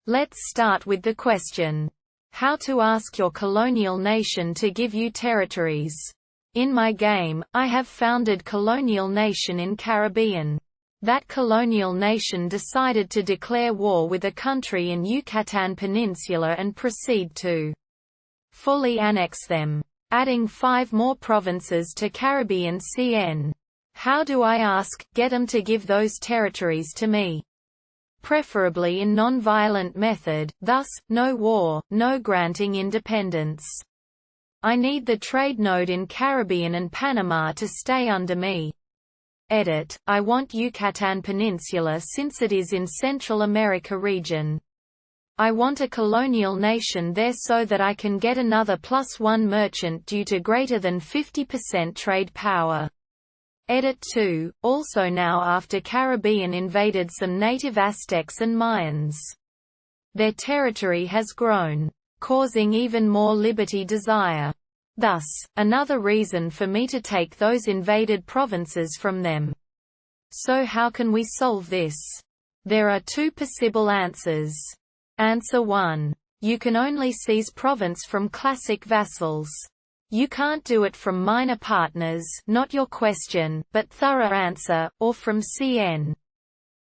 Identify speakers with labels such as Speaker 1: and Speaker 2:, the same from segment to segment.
Speaker 1: Let's start with the question. How to ask your colonial nation to give you territories. In my game, I have founded colonial nation in Caribbean. That colonial nation decided to declare war with a country in Yucatan Peninsula and proceed to fully annex them, adding 5 more provinces to Caribbean CN. How do I get them to give those territories to me? Preferably in non-violent method, thus, no war, no granting independence. I need the trade node in Caribbean and Panama to stay under me. Edit. I want Yucatan Peninsula since it is in Central America region. I want a colonial nation there so that I can get another +1 merchant due to greater than 50% trade power. Edit 2. Also now after Caribbean invaded some native Aztecs and Mayans. Their territory has grown, causing even more liberty desire. Thus, another reason for me to take those invaded provinces from them. So how can we solve this? There are 2 possible answers. Answer 1. You can only seize province from classic vassals. You can't do it from minor partners, not your question, but thorough answer, or from CN.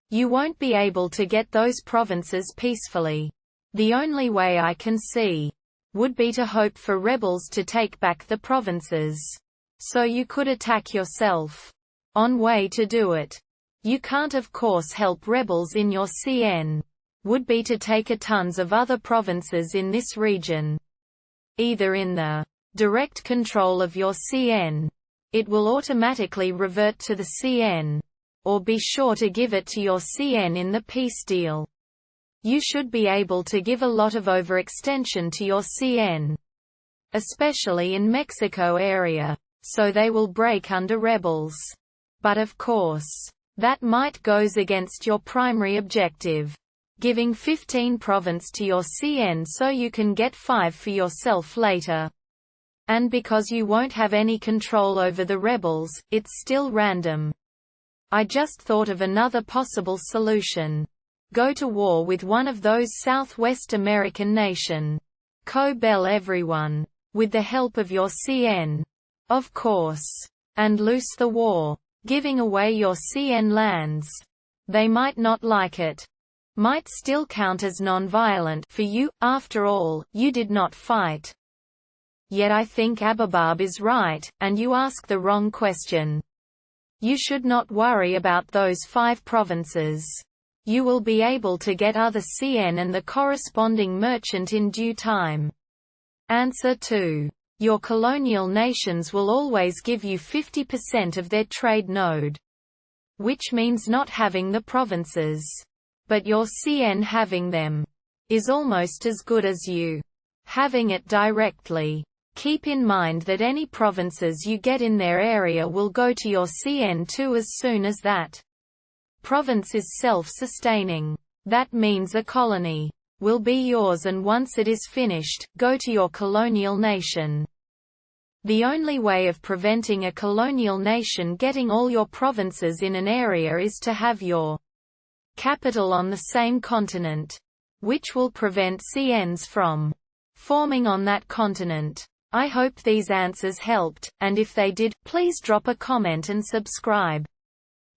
Speaker 1: You won't be able to get those provinces peacefully. The only way I can see would be to hope for rebels to take back the provinces. So you could attack yourself. On way to do it. You can't of course help rebels in your CN. Would be to take a tons of other provinces in this region. Either in the direct control of your CN. It will automatically revert to the CN. Or be sure to give it to your CN in the peace deal. You should be able to give a lot of overextension to your CN. Especially in Mexico area. So they will break under rebels. But of course, that might goes against your primary objective. Giving 15 province to your CN so you can get 5 for yourself later. And because you won't have any control over the rebels, it's still random. I just thought of another possible solution. Go to war with one of those Southwest American nation. Co-bell everyone. With the help of your CN. Of course. And loose the war. Giving away your CN lands. They might not like it. Might still count as non-violent for you, after all, you did not fight. Yet I think Ababab is right, and you ask the wrong question. You should not worry about those 5 provinces. You will be able to get other CN and the corresponding merchant in due time. Answer 2. Your colonial nations will always give you 50% of their trade node. Which means not having the provinces. But your CN having them. Is almost as good as you having it directly. Keep in mind that any provinces you get in their area will go to your CN too as soon as that province is self-sustaining. That means a colony will be yours, and once it is finished, go to your colonial nation. The only way of preventing a colonial nation getting all your provinces in an area is to have your capital on the same continent, which will prevent CNs from forming on that continent. I hope these answers helped, and if they did, please drop a comment and subscribe.